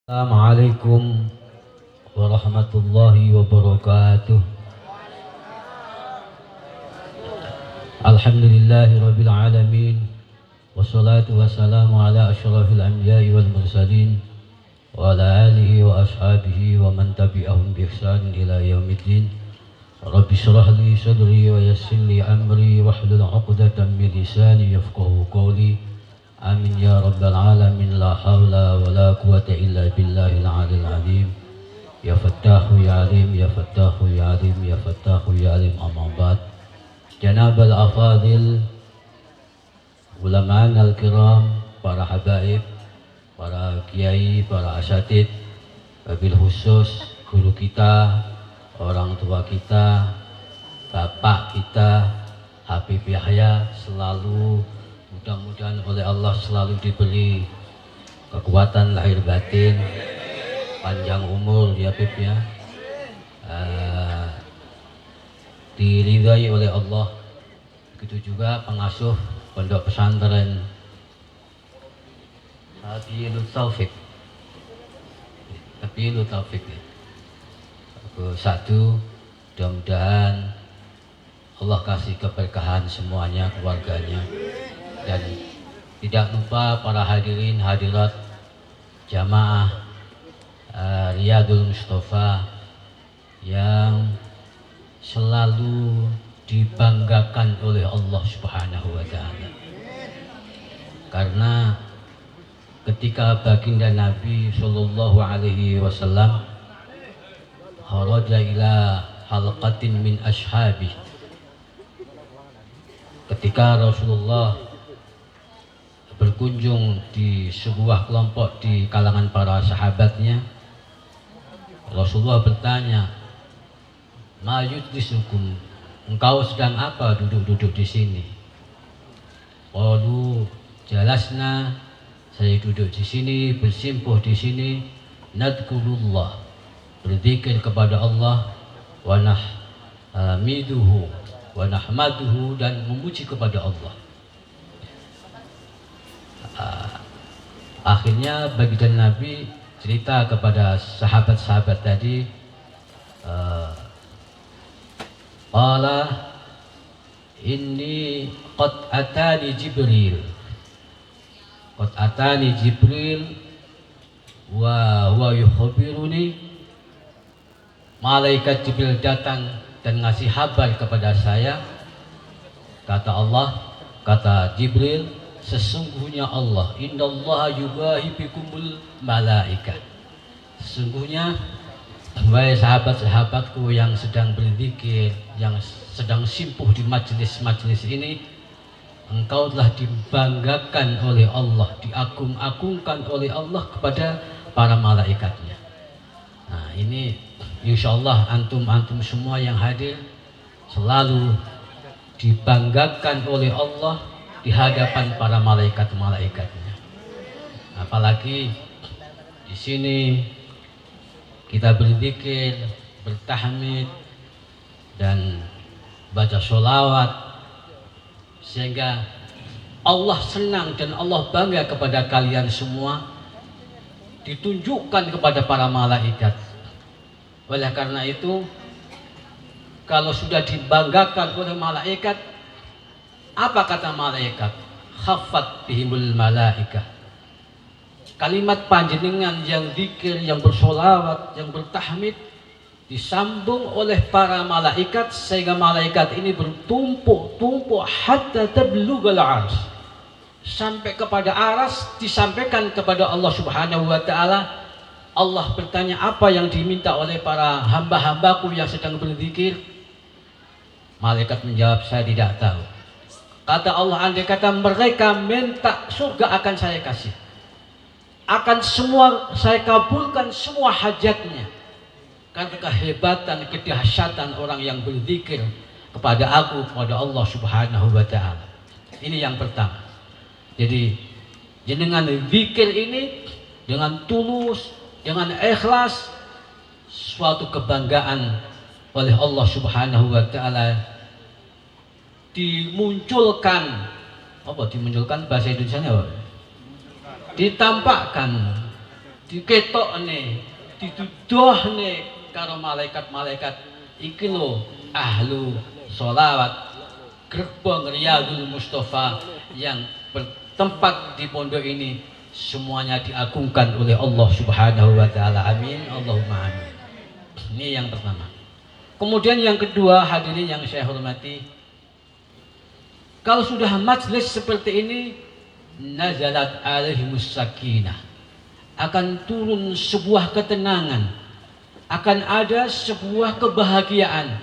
Assalamualaikum warahmatullahi wabarakatuh. Alhamdulillahi rabbil alamin. Wassalatu wassalamu ala asyrafil anbiya'i wal mursalin wa ala alihi wa ashabihi wa man tabi'ahum bi ihsan ila yaumiddin. Rabbi shrah li sadri wa yassir li amri wahlul 'uqdatam min lisani yafqahu qawli. Amin ya rabbal alamin. La hawla wa la quwata illa billahil aliyil azim. Ya fattahu ya alim, ya fattahu ya alim, ya fattahu ya alim. Amma ba'd. Janabal afadil, ulama'an al-kiram, para habaib, para kiai, para asatid, wabil khusus guru kita, orang tua kita, bapak kita, Habib Yahya, selalu mudah-mudahan oleh Allah selalu diberi kekuatan lahir batin, panjang umur ya Habib ya, diridhai oleh Allah. Begitu juga pengasuh pondok pesantren Sabilut Taufik. Sabilut Taufik ya. Satu, mudah-mudahan Allah kasih keberkahan semuanya, keluarganya. Dan tidak lupa para hadirin hadirat jamaah Riyadul Mustafa yang selalu dibanggakan oleh Allah Subhanahu wa ta'ala. Karena ketika baginda Nabi sallallahu alaihi wasallam kharaja ila halqatin min ashabi, ketika Rasulullah berkunjung di sebuah kelompok di kalangan para sahabatnya, Rasulullah bertanya, "Ma yujlisukum?" Engkau sedang apa duduk-duduk di sini? Qalu jalasna, saya duduk di sini, bersimpuh di sini, nadkurullah, berzikir kepada Allah, wa nahmiduhu wa nahmaduhu, dan memuji kepada Allah. Akhirnya baginda Nabi cerita kepada sahabat-sahabat tadi, qala inni qad atani Jibril, qad atani Jibril wa huwa yukhbiruni, malaikat Jibril datang dan ngasih kabar kepada saya. Kata Allah, kata Jibril, sesungguhnya Allah, innallaha yubahi bikumul malaikat, sesungguhnya wahai sahabat-sahabatku yang sedang berzikir, yang sedang simpuh di majelis-majelis ini, engkau telah dibanggakan oleh Allah, diagung-agungkan oleh Allah kepada para malaikatnya. Nah ini insyaallah antum-antum semua yang hadir selalu dibanggakan oleh Allah di hadapan para malaikat-malaikatnya. Apalagi di sini kita berzikir, bertahmid dan baca sholawat, sehingga Allah senang dan Allah bangga kepada kalian semua, ditunjukkan kepada para malaikat. Oleh karena itu, kalau sudah dibanggakan oleh malaikat, apa kata malaikat? Khaffat bihimul malaikah. Kalimat panjenengan yang zikir, yang bersolawat, yang bertahmid disambung oleh para malaikat, sehingga malaikat ini bertumpuk-tumpuk hatta tablughal arsy, sampai kepada aras, disampaikan kepada Allah Subhanahu wa ta'ala. Allah bertanya, apa yang diminta oleh para hamba-hambaku yang sedang berzikir? Malaikat menjawab, saya tidak tahu. Kata Allah, andai kata mereka minta surga, akan saya kasih, akan semua saya kabulkan semua hajatnya. Karena kehebatan, kedahsyatan orang yang berzikir kepada aku, kepada Allah Subhanahu wa ta'ala. Ini yang pertama. Jadi dengan zikir ini, dengan tulus, dengan ikhlas, suatu kebanggaan oleh Allah Subhanahu wa ta'ala dimunculkan. Apa dimunculkan bahasa Indonesianya apa? Ditampakkan diketokne, dituduhne karo malaikat-malaikat iki lho ahlu sholawat gerbang Riyadul Mustafa yang bertempat di pondok ini semuanya diagungkan oleh Allah Subhanahu wa taala. Amin, Allahumma amin. Ini yang pertama. Kemudian yang kedua, hadirin yang saya hormati, kalau sudah majlis seperti ini, nazalat alaihimus sakinah, akan turun sebuah ketenangan, akan ada sebuah kebahagiaan,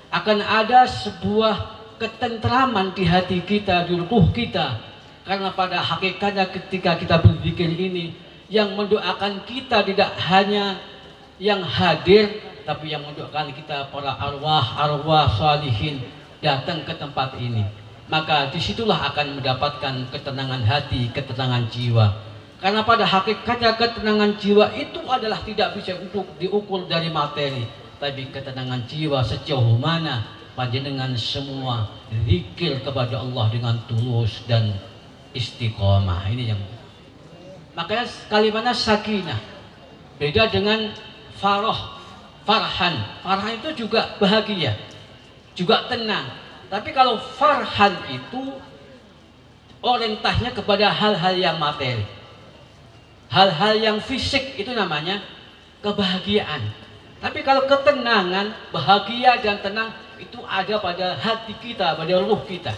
akan ada sebuah ketentraman di hati kita, di ruh kita. Karena pada hakikatnya ketika kita berzikir ini, yang mendoakan kita tidak hanya yang hadir, tapi yang mendoakan kita para arwah salihin datang ke tempat ini. Maka disitulah akan mendapatkan ketenangan hati, ketenangan jiwa. Karena pada hakikatnya ketenangan jiwa itu adalah tidak bisa untuk diukur dari materi, tapi ketenangan jiwa sejauh mana panjenengan semua zikir kepada Allah dengan tulus dan istiqomah. Ini yang makanya kalimatnya sakinah beda dengan farhan itu juga bahagia, juga tenang. Tapi kalau farhan itu orientasinya kepada hal-hal yang materi, hal-hal yang fisik, itu namanya kebahagiaan. Tapi kalau ketenangan, bahagia dan tenang itu ada pada hati kita, pada ruh kita.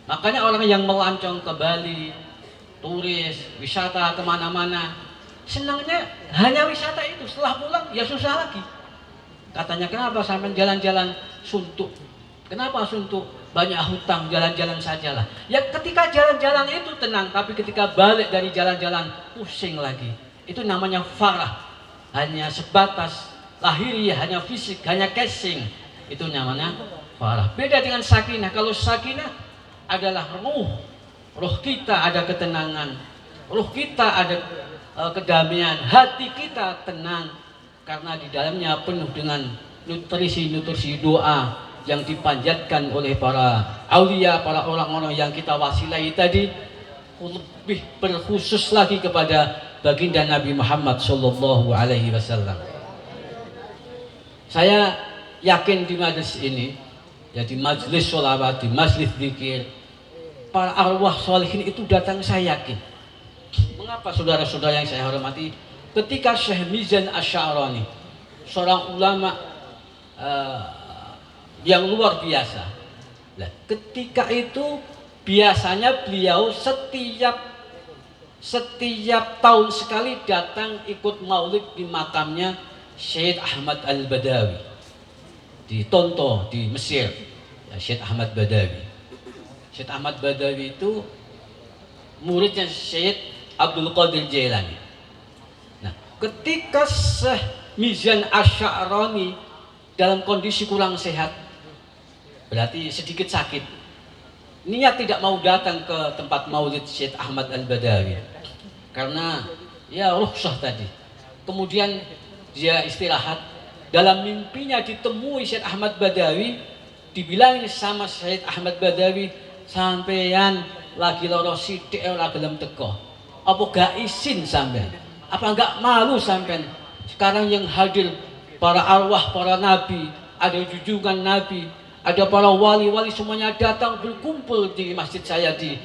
Makanya orang yang melancong ke Bali, turis, wisata kemana-mana, senangnya hanya wisata itu. Setelah pulang ya susah lagi. Katanya, kenapa sampai jalan-jalan suntuk? Kenapa suntuk? Banyak hutang, jalan-jalan sajalah. Ya ketika jalan-jalan itu tenang, tapi ketika balik dari jalan-jalan pusing lagi. Itu namanya farah. Hanya sebatas lahiriah, hanya fisik, hanya casing. Itu namanya farah. Beda dengan sakinah. Kalau sakinah adalah ruh kita ada ketenangan, ruh kita ada kedamaian, hati kita tenang karena di dalamnya penuh dengan nutrisi doa yang dipanjatkan oleh para aulia, para orang-orang yang kita wasilahi tadi. Lebih berkhusus lagi kepada baginda Nabi Muhammad Sallallahu Alaihi Wasallam. Saya yakin di majlis ini, ya di majlis sholawat, di majlis zikir, para arwah sholihin itu datang, saya yakin. Mengapa saudara-saudara yang saya hormati, ketika Syekh Mizan Asy'arani, seorang ulama yang luar biasa, nah, ketika itu biasanya beliau setiap tahun sekali datang ikut maulid di makamnya Syekh Ahmad Al-Badawi di Tonto di Mesir. Ya, Syekh Ahmad Badawi. Syekh Ahmad Badawi itu muridnya Syekh Abdul Qadir Jailani. Nah, ketika Syekh Mizan Asy'arani dalam kondisi kurang sehat, berarti sedikit sakit, niat tidak mau datang ke tempat maulid Syekh Ahmad Al-Badawi karena ya rukhsah tadi. Kemudian dia istirahat, dalam mimpinya ditemui Syekh Ahmad Badawi, dibilang sama Syekh Ahmad Badawi, sampeyan lagi loro sithik ora gelem teko, apa gak izin sampean, apa enggak malu sampean? Sekarang yang hadir para arwah, para nabi, ada junjungan nabi, ada para wali-wali, semuanya datang berkumpul di masjid saya di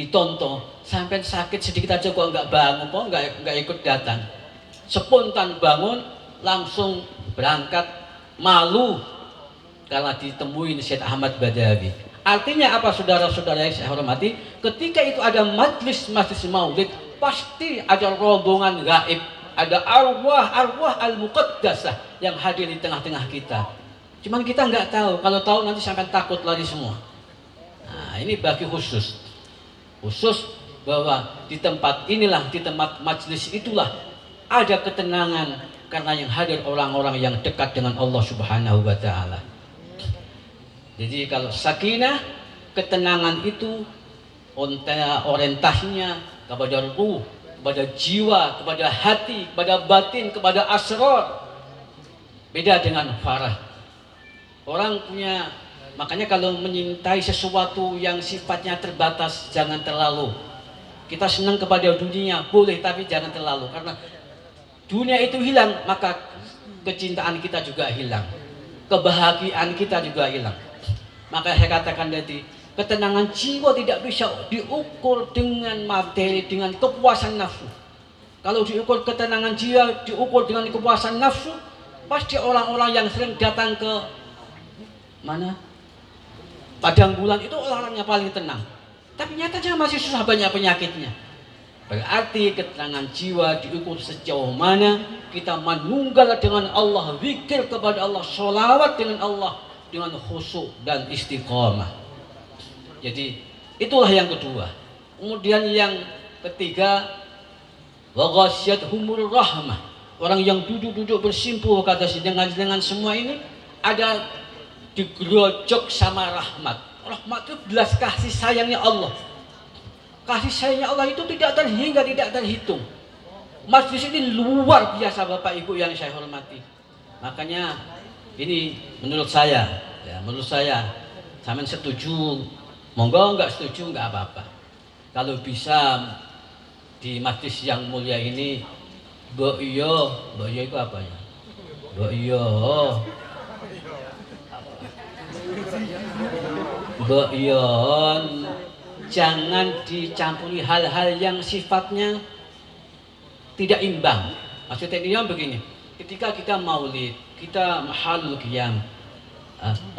Tonto. Sampai sakit sedikit aja kok enggak bangun, kok enggak ikut datang. Spontan bangun, langsung berangkat, malu karena ditemuin Syekh Ahmad Badawi. Artinya apa saudara-saudara yang saya hormati? Ketika itu ada majlis maulid, pasti ada rombongan gaib, ada arwah al-muqaddasah yang hadir di tengah-tengah kita. Cuman kita nggak tahu, kalau tahu nanti sampai takut lari semua. Nah, ini bagi khusus bahwa di tempat inilah, di tempat majlis itulah ada ketenangan karena yang hadir orang-orang yang dekat dengan Allah Subhanahu wa taala. Jadi kalau sakinah, ketenangan itu orientasinya kepada ruh, kepada jiwa, kepada hati, kepada batin, kepada asrar. Beda dengan farah. Orang punya, makanya kalau menyintai sesuatu yang sifatnya terbatas, jangan terlalu. Kita senang kepada dunia boleh, tapi jangan terlalu, karena dunia itu hilang, maka kecintaan kita juga hilang, kebahagiaan kita juga hilang. Maka saya katakan tadi, ketenangan jiwa tidak bisa diukur dengan materi, dengan kepuasan nafsu. Kalau diukur ketenangan jiwa, diukur dengan kepuasan nafsu, pasti orang-orang yang sering datang ke mana? Padang bulan itu orang-orang yang paling tenang. Tapi nyatanya masih susah, banyak penyakitnya. Berarti ketenangan jiwa diukur sejauh mana kita menunggal dengan Allah, zikir kepada Allah, sholawat dengan Allah, dengan khusyuk dan istiqomah. Jadi itulah yang kedua. Kemudian yang ketiga, wa ghasyiyatuhumur rahmah. Orang yang duduk-duduk bersimpuh kata dengan semua ini ada digerojok sama rahmat. Rahmat itu belas kasih sayangnya Allah. Kasih sayangnya Allah itu tidak terhingga, tidak terhitung. Majlis ini luar biasa Bapak Ibu yang saya hormati. Makanya ini menurut saya, sampean setuju, monggo, enggak setuju enggak apa-apa. Kalau bisa di majlis yang mulia ini, mbok iya itu apa ya? Mbok iya jangan dicampuri hal-hal yang sifatnya tidak imbang. Maksudnya dia begini, ketika kita maulid, kita mahalul qiyam,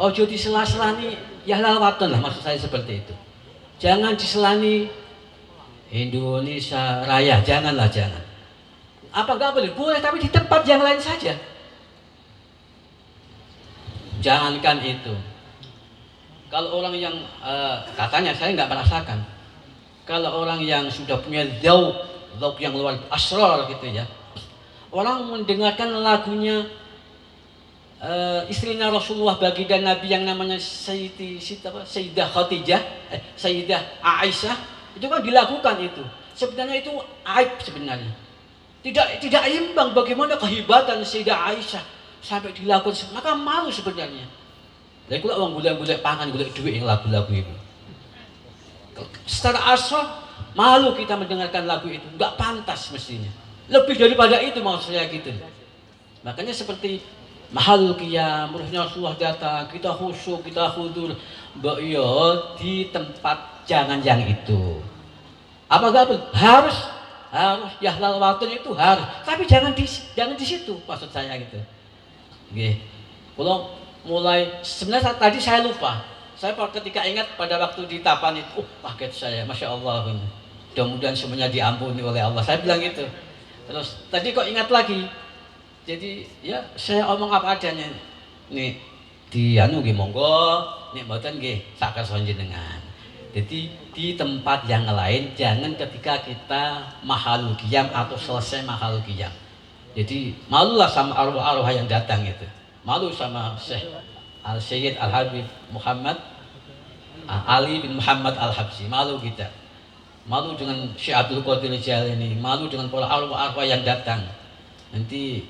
ojo disela-selani ya lawatan lah, maksud saya seperti itu. Jangan diselani Indonesia Raya, jangan. Apa enggak boleh? Boleh, tapi di tempat yang lain saja. Jangankan itu. Kalau orang yang katanya saya nggak merasakan. Kalau orang yang sudah punya zauq yang luar asrar gitu ya. Orang mendengarkan lagunya istrinya Rasulullah baginda Nabi yang namanya Sayyidah Khadijah, Sayyidah Aisyah, itu kan dilakukan itu. Sebenarnya itu aib sebenarnya. Tidak imbang bagaimana kehebatan Sayyidah Aisyah sampai dilakukan, maka malu sebenarnya. Jadi kalau orang golek pangan, golek duit yang lagu-lagu itu. Secara asal malu kita mendengarkan lagu itu, nggak pantas mestinya. Lebih daripada itu maksud saya gitu. Makanya seperti mahal qiyam, ruhnya Rasulullah datang, kita khusyuk, kita khudur, mbak yo di tempat jangan yang itu. Apa enggak harus ya halal watun itu harus, tapi jangan di situ maksud saya gitu. Nggih. Kalau mulai sebenarnya tadi saya lupa. Saya ketika ingat pada waktu di Tapan itu, kaget saya, masya Allah. Mudah-mudahan semuanya diampuni oleh Allah. Saya bilang gitu. Terus tadi kok ingat lagi. Jadi ya saya omong apa adanya. Nih di nggih monggo, nek mboten nggih sak kersa jenengan. Jadi di tempat yang lain jangan ketika kita mahalul qiyam atau selesai mahalul qiyam. Jadi malulah sama arwah-arwah yang datang itu. Malu sama Syekh Al-Sayyid Al-Habib Muhammad Ali bin Muhammad Al-Habsyi, malu kita. Malu dengan Syekh Abdul Qadir Jailani, malu dengan para arwah-arwah yang datang. Nanti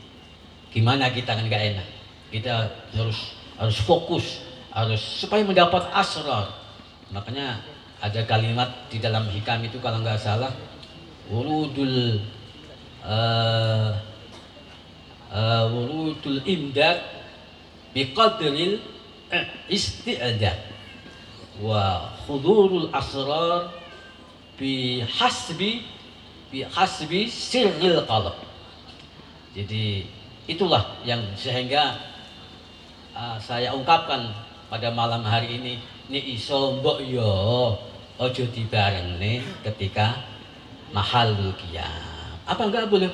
gimana kita kan gak enak. Kita harus fokus, harus supaya mendapat asrar. Makanya ada kalimat di dalam hikam itu kalau nggak salah, wurudul imdad biqadril isti'dad wa hudurul asrar bihasbi sirril qalb. Jadi itulah yang sehingga saya ungkapkan pada malam hari ini, ni iso mbok yo ojo dibarengne ketika mahalul qiyam. Apa enggak boleh?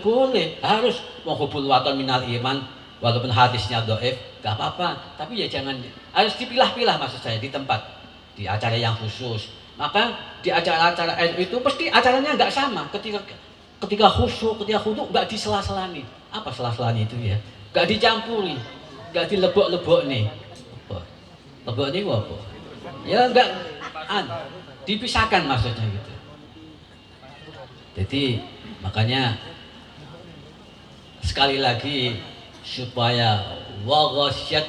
Harus menghubul waton minal iman, walaupun hadisnya dhaif, enggak apa-apa. Tapi ya jangan, harus dipilah-pilah maksud saya di tempat, di acara yang khusus. Maka di acara-acara itu pasti acaranya enggak sama. Ketika khusyuk, ketika khudu enggak disela-selani. Apa sela-selani itu ya? Enggak dicampuri, enggak dilebok-lebok nih. Lebok ini apa? Ya enggak dipisahkan maksudnya gitu. Jadi makanya sekali lagi supaya waghasyat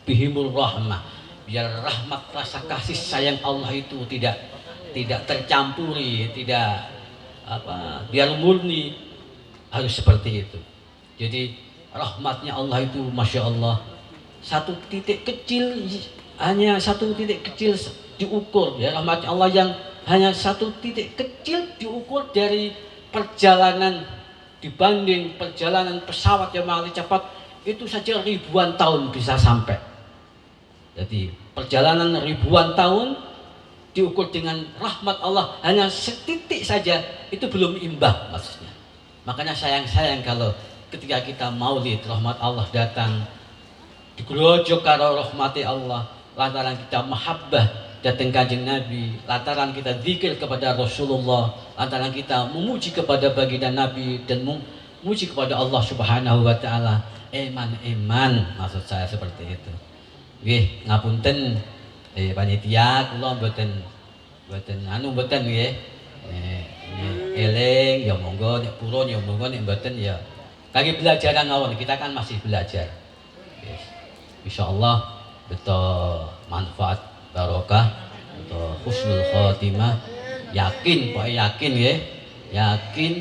bihimur rahmah, biar rahmat rasa kasih sayang Allah itu tidak tercampuri, tidak biar murni, harus seperti itu. Jadi rahmatnya Allah itu Masya Allah, satu titik kecil, hanya satu titik kecil diukur ya, rahmatnya Allah yang hanya satu titik kecil diukur dari perjalanan, dibanding perjalanan pesawat yang mengalir cepat itu saja ribuan tahun bisa sampai. Jadi perjalanan ribuan tahun diukur dengan rahmat Allah hanya setitik saja, itu belum imbang maksudnya. Makanya sayang kalau ketika kita maulid rahmat Allah datang, digerojok karo rahmati Allah, lantaran kita mahabbah datang kanjeng Nabi, lantaran kita zikir kepada Rasulullah, lantaran kita memuji kepada baginda Nabi dan memuji kepada Allah Subhanahu wa taala. Eman maksud saya seperti itu. Nggih, ngapunten panitia kula mboten mboten nggih. Eling ya monggo, nek purun ya monggo, nek mboten ya kaki belajaran mawon, kita kan masih belajar. Yes. Insyaallah betul manfaat barokah, betul husnul khotimah. Yakin nggih, yakin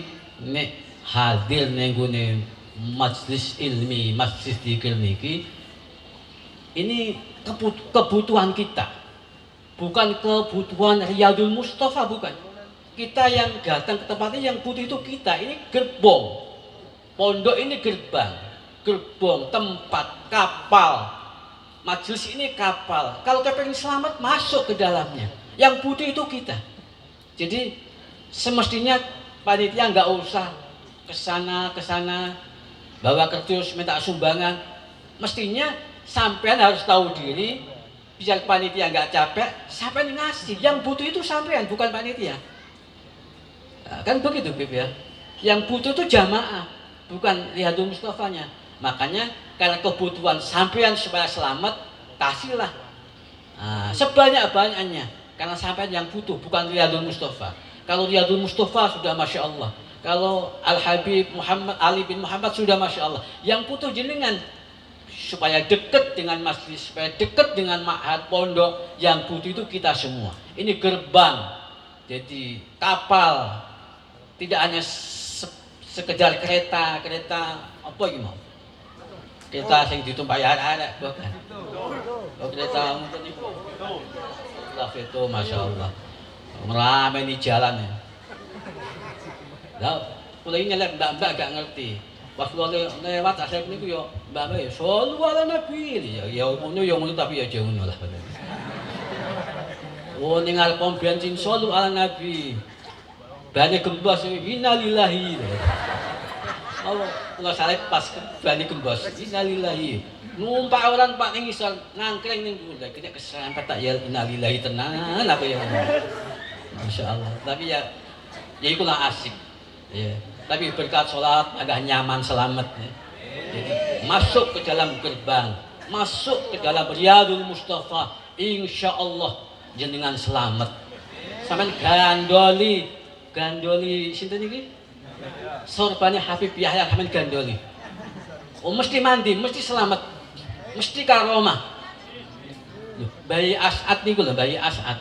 nek hadir ning gone majlis ilmi, majlis dzikir niki, ini kebutuhan kita, bukan kebutuhan Riyadul Mustafa, bukan. Kita yang datang ke tempat ini yang butuh itu kita, ini gerbong. Pondok ini gerbang, tempat, kapal. Majelis ini kapal. Kalau kepengen selamat, masuk ke dalamnya. Yang butuh itu kita. Jadi semestinya panitia nggak usah kesana bawa kertas minta sumbangan. Mestinya sampean harus tahu diri. Biar panitia nggak capek, sampean ngasih. Yang butuh itu sampean, bukan panitia. Nah, kan begitu Bib ya. Yang butuh itu jamaah, bukan Riyadul Mustafanya. Makanya karena kebutuhan sampean supaya selamat, kasihlah sebanyak-banyaknya. Karena sampean yang butuh, bukan Riyadul Mustafa. Kalau Riyadul Mustafa sudah Masya Allah. Kalau Al-Habib Muhammad Ali bin Muhammad sudah Masya Allah. Yang butuh jenengan supaya dekat dengan masjid, supaya dekat dengan ma'had pondok. Yang butuh itu kita semua. Ini gerbang, jadi kapal. Tidak hanya sekedar kereta apa gitu, kereta yang ditumpahi anak-anak, bukan. Oh, kereta mungkin itu itu Masya Allah meramai di jalan ya. Nah, mulai nyelek mbak gak ngerti. Pas lewat asal ini yo mbak ya selalu ala Nabi ya ngono tapi ya jangan lah. Oh ningali pom bensin selalu ala Nabi. Bani gembos innalillahi. Allah kula saleh pas bani gembos innalillahi. Numpak orang Pak ning isor nangkring ning kula kena kesempet tak ya innalillahi tenan apa ya. Masyaallah. Tapi ya iku lah asik. Ya. Tapi berkat salat agak nyaman selamat ya. Jadi masuk ke dalam gerbang, masuk ke dalam Riyadul Mustafa, insyaallah jenengan selamat. Sampeyan gandoli sinten iki? Sorbane Habib Yahya sampeyan gandoli. Oh mesti mandi, mesti selamat. Mesti karomah. Bayi As'ad niku lho, Bayi As'ad.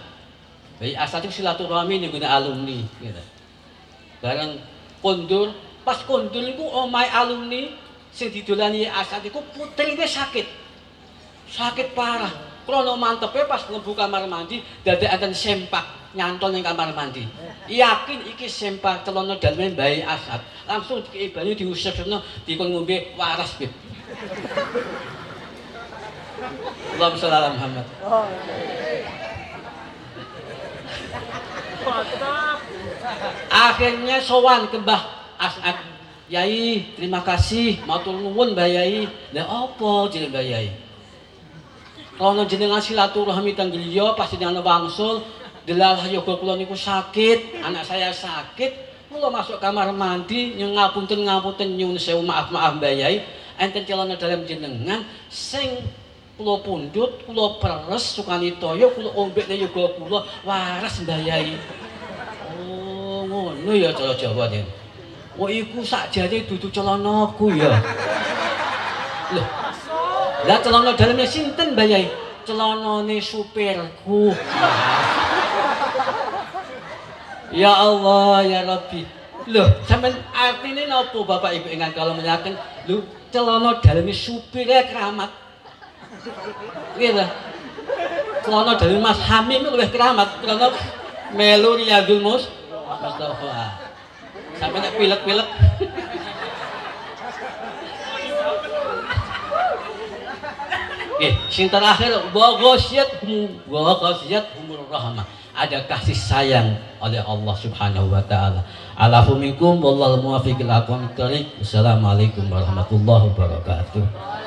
Bayi As'ad itu silaturahmi niku alumni gitu. Bareng kondur, pas kondur niku omahe alumni sing didolani As'ad iku putrine sakit. Sakit parah. Krono mantepe pas mlebu kamar mandi dadakan sempak nyantol ning kamar mandi. Yakin iki sempak celono daleme Bayi As'ad. Langsung dikei banyu diusap-usapno dikon ngombe waras, Bib. Allahumma sholli ala Muhammad. Akhirnya sowan ke Mbah As'ad. Yai, terima kasih, matur nuwun Mbah Yai. Lah apa jeneng Mbah Yai? Kalau jenengan silaturahmi teng griya pas jenengan wangsul, delalah yoga kula niku sakit, anak saya sakit, kula masuk kamar mandi ngapunten nyuwun sewu maaf Mbah Yai, enten celana dalem jenengan sing kula pundhut, kula peres sukani toya, kula ombekne yoga kula waras Mbah Yai. Oh, ngono ya cara Jawa niku. Oh iku sakjane dudu celanaku ya. Loh. Lah celana dalamnya sinten Mbah Yai? Celanane supirku. Ya Allah ya Rabbi. Loh, sampean artine napa Bapak Ibu ingkang kala menyaken? Lho, celana daleme supire keramat. Piye ta? Celana daleme Mas Hamim luwih keramat karena melu Riyadul Mustofa. Sampai nek pilek-pilek. Sing terakhir wa ghasiyat rahmah. Ada kasih sayang oleh Allah Subhanahu wa taala. Alafu minkum wallahu muwaffiq ila aqwamit thoriq. Assalamualaikum warahmatullahi wabarakatuh.